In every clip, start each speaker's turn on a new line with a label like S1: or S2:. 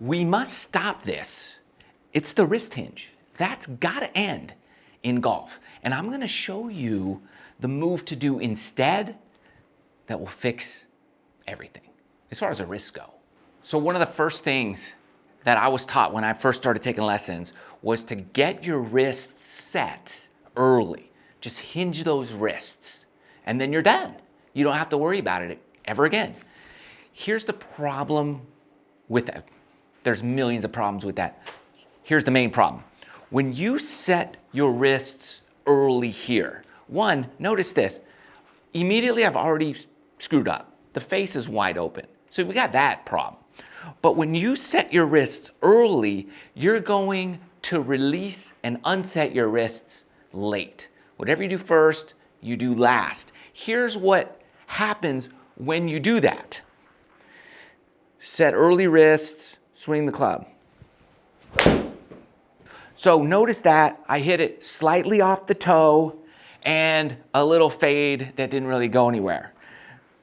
S1: We must stop this. It's the wrist hinge. That's gotta end in golf. And I'm gonna show you the move to do instead that will fix everything, as far as the wrists go. So one of the first things that I was taught when I first started taking lessons was to get your wrists set early. Just hinge those wrists, and then you're done. You don't have to worry about it ever again. Here's the problem with that. There's millions of problems with that. Here's the main problem. When you set your wrists early here, one, notice this. Immediately I've already screwed up. The face is wide open. So we got that problem. But when you set your wrists early, you're going to release and unset your wrists late. Whatever you do first, you do last. Here's what happens when you do that. Set early wrists, swing the club. So notice that I hit it slightly off the toe and a little fade that didn't really go anywhere.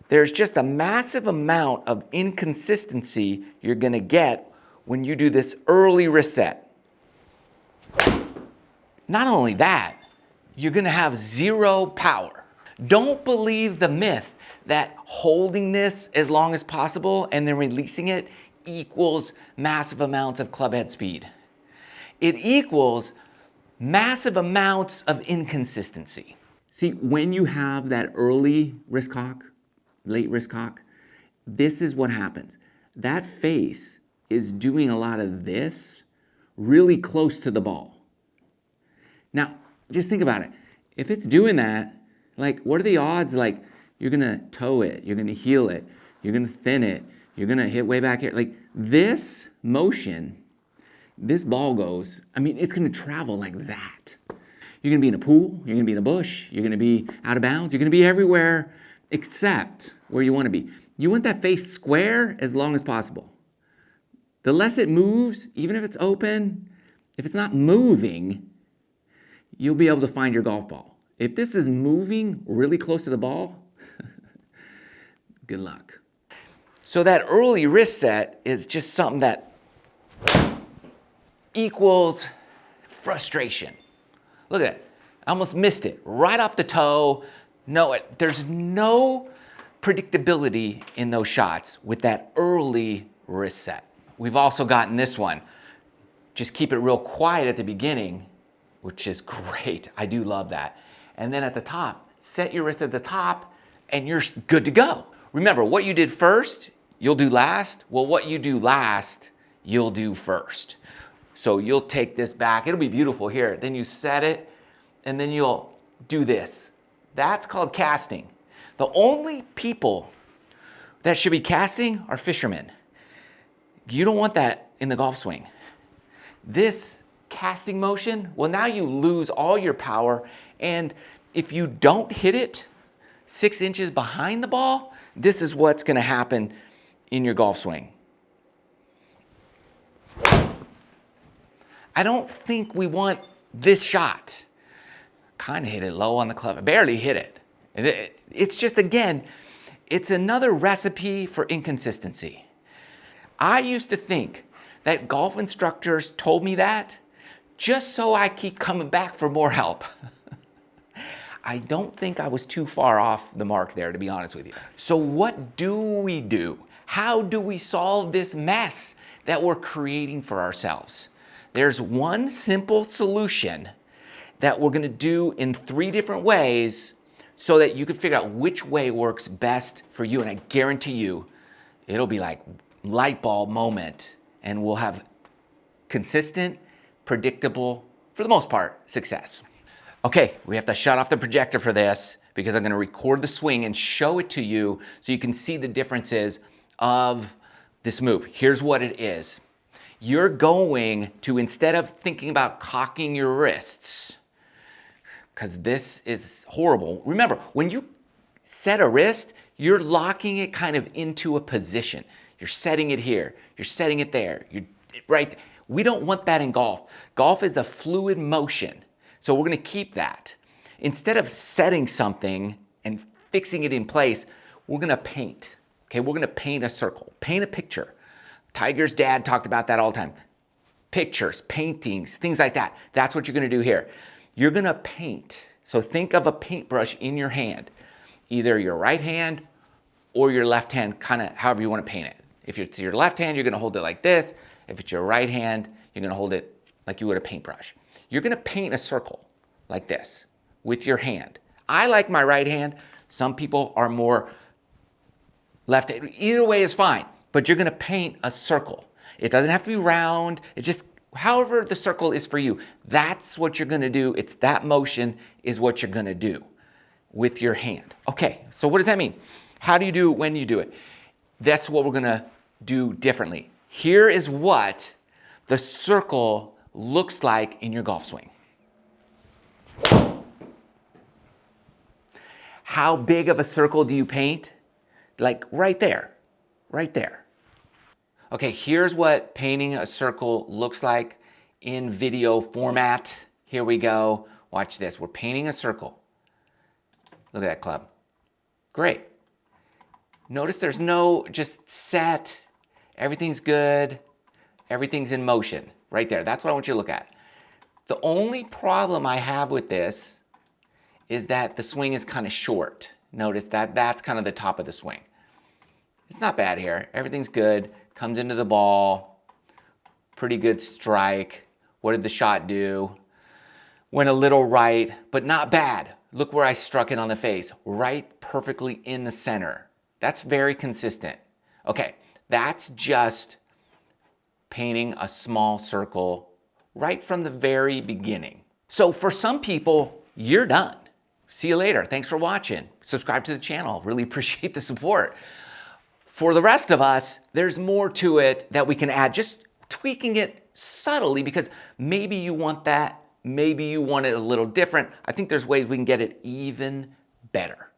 S1: There's just a massive amount of inconsistency you're gonna get when you do this early wrist set. Not only that, you're gonna have zero power. Don't believe the myth that holding this as long as possible and then releasing it equals massive amounts of club head speed. It equals massive amounts of inconsistency. See, when you have that early wrist cock, late wrist cock, this is what happens. That face is doing a lot of this really close to the ball. Now, just think about it. If it's doing that, like, what are the odds? Like, you're gonna toe it, you're gonna heel it, you're gonna thin it, you're gonna hit way back here. Like, this motion, this ball goes, I mean, it's gonna travel like that. You're gonna be in a pool, you're gonna be in a bush, you're gonna be out of bounds, you're gonna be everywhere except where you wanna be. You want that face square as long as possible. The less it moves, even if it's open, if it's not moving, you'll be able to find your golf ball. If this is moving really close to the ball, good luck. So that early wrist set is just something that equals frustration. Look at it. I almost missed it. Right off the toe. No, there's no predictability in those shots with that early wrist set. We've also gotten this one. Just keep it real quiet at the beginning, which is great. I do love that. And then at the top, set your wrist at the top and you're good to go. Remember, what you did first, you'll do last. Well, what you do last, you'll do first. So you'll take this back. It'll be beautiful here. Then you set it and then you'll do this. That's called casting. The only people that should be casting are fishermen. You don't want that in the golf swing. This casting motion, well, now you lose all your power. And if you don't hit it 6 inches behind the ball, this is what's gonna happen in your golf swing. I don't think we want this shot. Kind of hit it low on the club. I barely hit it. It's just, again, it's another recipe for inconsistency. I used to think that golf instructors told me that just so I keep coming back for more help. I don't think I was too far off the mark there, to be honest with you. So what do we do? How do we solve this mess that we're creating for ourselves? There's one simple solution that we're gonna do in 3 different ways so that you can figure out which way works best for you. And I guarantee you, it'll be like light bulb moment and we'll have consistent, predictable, for the most part, success. Okay, we have to shut off the projector for this because I'm gonna record the swing and show it to you so you can see the differences of this move. Here's what it is. You're going to, instead of thinking about cocking your wrists, because this is horrible. Remember, when you set a wrist, you're locking it kind of into a position. You're setting it here, you're setting it there, you're right. We don't want that in golf. Golf is a fluid motion. So we're gonna keep that. Instead of setting something and fixing it in place, we're gonna paint. Okay, we're gonna paint a circle, paint a picture. Tiger's dad talked about that all the time. Pictures, paintings, things like that. That's what you're gonna do here. You're gonna paint. So think of a paintbrush in your hand, either your right hand or your left hand, kind of however you want to paint it. If it's your left hand, you're going to hold it like this. If it's your right hand, you're going to hold it like you would a paintbrush. You're going to paint a circle like this with your hand. I like my right hand. Some people are more left hand. Either way is fine, but you're going to paint a circle. It doesn't have to be round. It just, however the circle is for you, that's what you're going to do. It's that motion is what you're going to do with your hand. Okay, so what does that mean? How do you do it when you do it? That's what we're going to do differently. Here is what the circle looks like in your golf swing. How big of a circle do you paint? Like right there, right there. Okay, here's what painting a circle looks like in video format. Here we go. Watch this. We're painting a circle. Look at that club. Great. Notice there's no just set. Everything's good. Everything's in motion. Right there. That's what I want you to look at. The only problem I have with this is that the swing is kind of short. Notice that that's kind of the top of the swing. It's not bad here. Everything's good. Comes into the ball. Pretty good strike. What did the shot do? Went a little right, but not bad. Look where I struck it on the face. Right perfectly in the center. That's very consistent. Okay, that's just painting a small circle right from the very beginning. So for some people, you're done. See you later. Thanks for watching. Subscribe to the channel. Really appreciate the support. For the rest of us, there's more to it that we can add, just tweaking it subtly because maybe you want that, maybe you want it a little different. I think there's ways we can get it even better.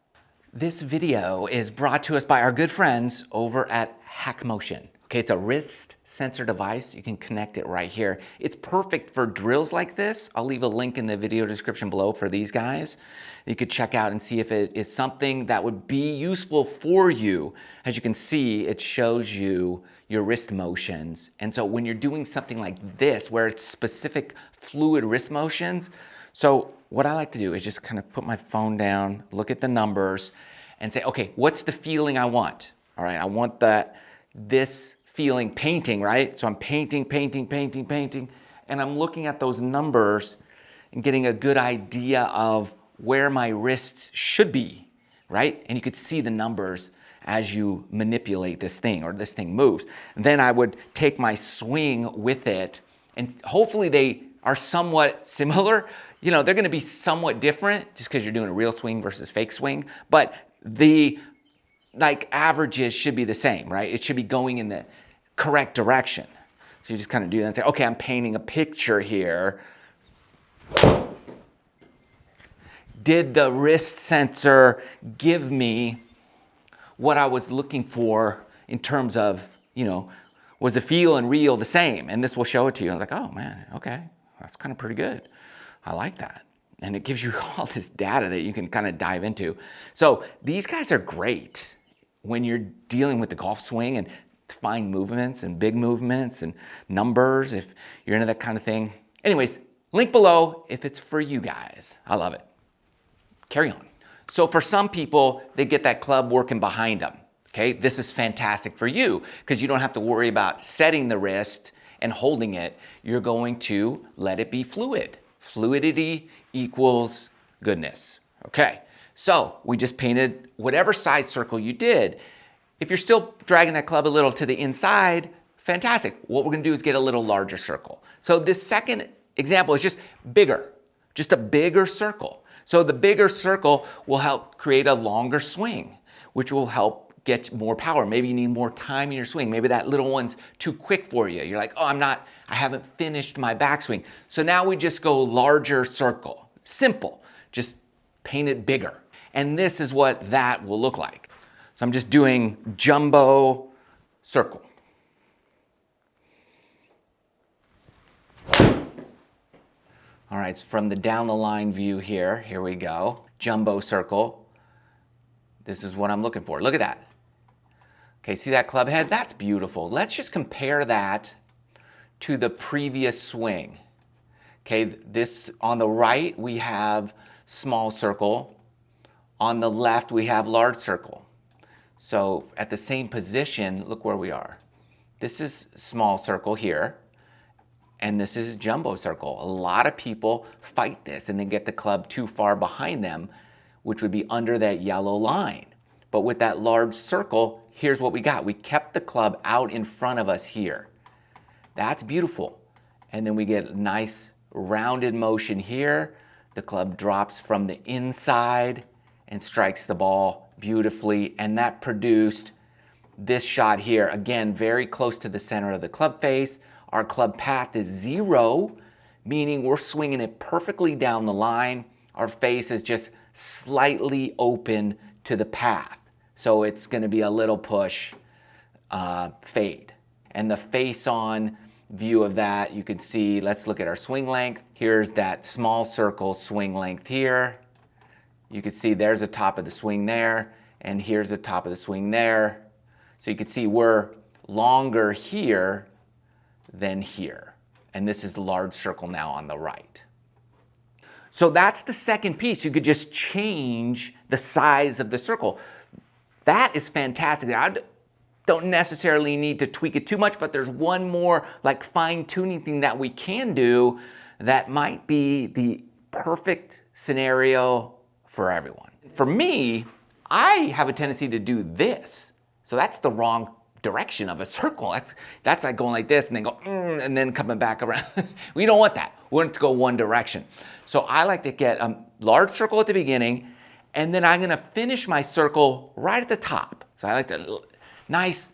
S1: This video is brought to us by our good friends over at HackMotion. Okay, it's a wrist sensor device. You can connect it right here. It's perfect for drills like this. I'll leave a link in the video description below for these guys. You could check out and see if it is something that would be useful for you. As you can see, it shows you your wrist motions. And so when you're doing something like this, where it's specific fluid wrist motions, so what I like to do is just kind of put my phone down, look at the numbers, and say, okay, what's the feeling I want? All right, I want this feeling painting, right? So I'm painting, and I'm looking at those numbers and getting a good idea of where my wrists should be, right? And you could see the numbers as you manipulate this thing or this thing moves. Then I would take my swing with it, and hopefully they are somewhat similar. You know, they're gonna be somewhat different just because you're doing a real swing versus fake swing, but the averages should be the same, right? It should be going in the correct direction. So you just kind of do that and say, okay, I'm painting a picture here. Did the wrist sensor give me what I was looking for in terms of, was the feel and reel the same? And this will show it to you. I was like, oh man, okay, that's kind of pretty good. I like that. And it gives you all this data that you can kind of dive into. So these guys are great when you're dealing with the golf swing and fine movements and big movements and numbers, if you're into that kind of thing. Anyways, link below if it's for you guys. I love it. Carry on. So for some people, they get that club working behind them. Okay, this is fantastic for you because you don't have to worry about setting the wrist and holding it. You're going to let it be fluid. Fluidity equals goodness. Okay, so we just painted whatever size circle you did. If you're still dragging that club a little to the inside, fantastic. What we're gonna do is get a little larger circle. So this second example is just bigger, just a bigger circle. So the bigger circle will help create a longer swing, which will help get more power. Maybe you need more time in your swing. Maybe that little one's too quick for you. You're like, oh, I haven't finished my backswing. So now we just go larger circle. Simple, just paint it bigger. And this is what that will look like. So I'm just doing jumbo circle. All right, so from the down the line view here we go. Jumbo circle. This is what I'm looking for. Look at that. Okay, see that club head? That's beautiful. Let's just compare that to the previous swing. Okay, this on the right we have small circle. On the left we have large circle. So at the same position, look where we are. This is small circle here, and this is jumbo circle. A lot of people fight this and then get the club too far behind them, which would be under that yellow line. But with that large circle, here's what we got. We kept the club out in front of us here. That's beautiful. And then we get a nice rounded motion here. The club drops from the inside and strikes the ball beautifully. And that produced this shot here. Again, very close to the center of the club face. Our club path is 0, meaning we're swinging it perfectly down the line. Our face is just slightly open to the path. So it's going to be a little push fade. And the face-on view of that, you can see, let's look at our swing length. Here's that small circle swing length here. You can see there's the top of the swing there, and here's the top of the swing there. So you can see we're longer here than here. And this is the large circle now on the right. So that's the second piece. You could just change the size of the circle. That is fantastic. I don't necessarily need to tweak it too much, but there's one more like fine-tuning thing that we can do that might be the perfect scenario for everyone. For me, I have a tendency to do this. So that's the wrong direction of a circle. That's like going like this and then go, and then coming back around. We don't want that. We want it to go one direction. So I like to get a large circle at the beginning, and then I'm gonna finish my circle right at the top. So I like to nice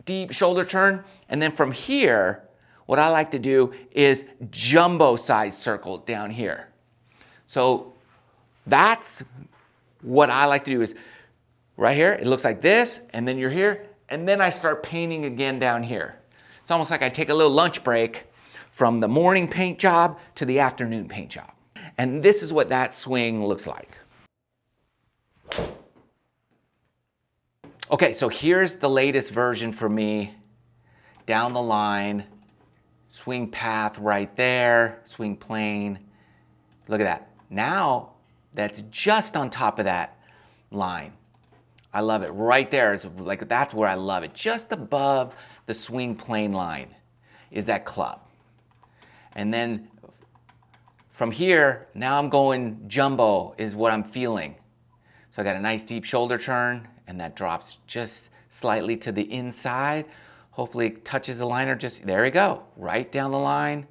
S1: deep shoulder turn, and then from here, what I like to do is jumbo size circle down here. So that's what I like to do is right here, it looks like this, and then you're here, and then I start painting again down here. It's almost like I take a little lunch break from the morning paint job to the afternoon paint job. And this is what that swing looks like. Okay, so here's the latest version for me. Down the line, swing path right there, swing plane. Look at that. Now, that's just on top of that line. I love it right there. It's like, that's where I love it. Just above the swing plane line is that club. And then from here, now I'm going jumbo is what I'm feeling. So I got a nice deep shoulder turn, and that drops just slightly to the inside. Hopefully it touches the liner just, there we go, right down the line.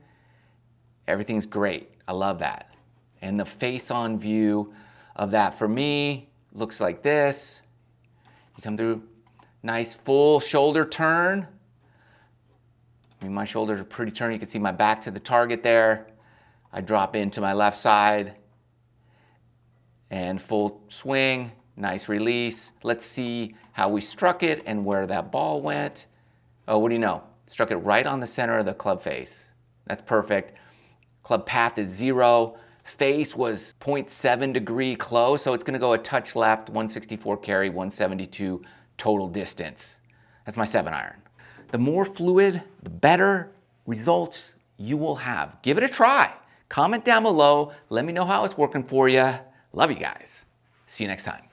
S1: Everything's great. I love that. And the face-on view of that for me looks like this. You come through, nice full shoulder turn. I mean, my shoulders are pretty turned. You can see my back to the target there. I drop into my left side and full swing, nice release. Let's see how we struck it and where that ball went. Oh, what do you know? Struck it right on the center of the club face. That's perfect. Club path is 0. Face was 0.7 degree close, so it's gonna go a touch left, 164 carry, 172 total distance. That's my 7-iron. The more fluid, the better results you will have. Give it a try. Comment down below. Let me know how it's working for you. Love you guys. See you next time.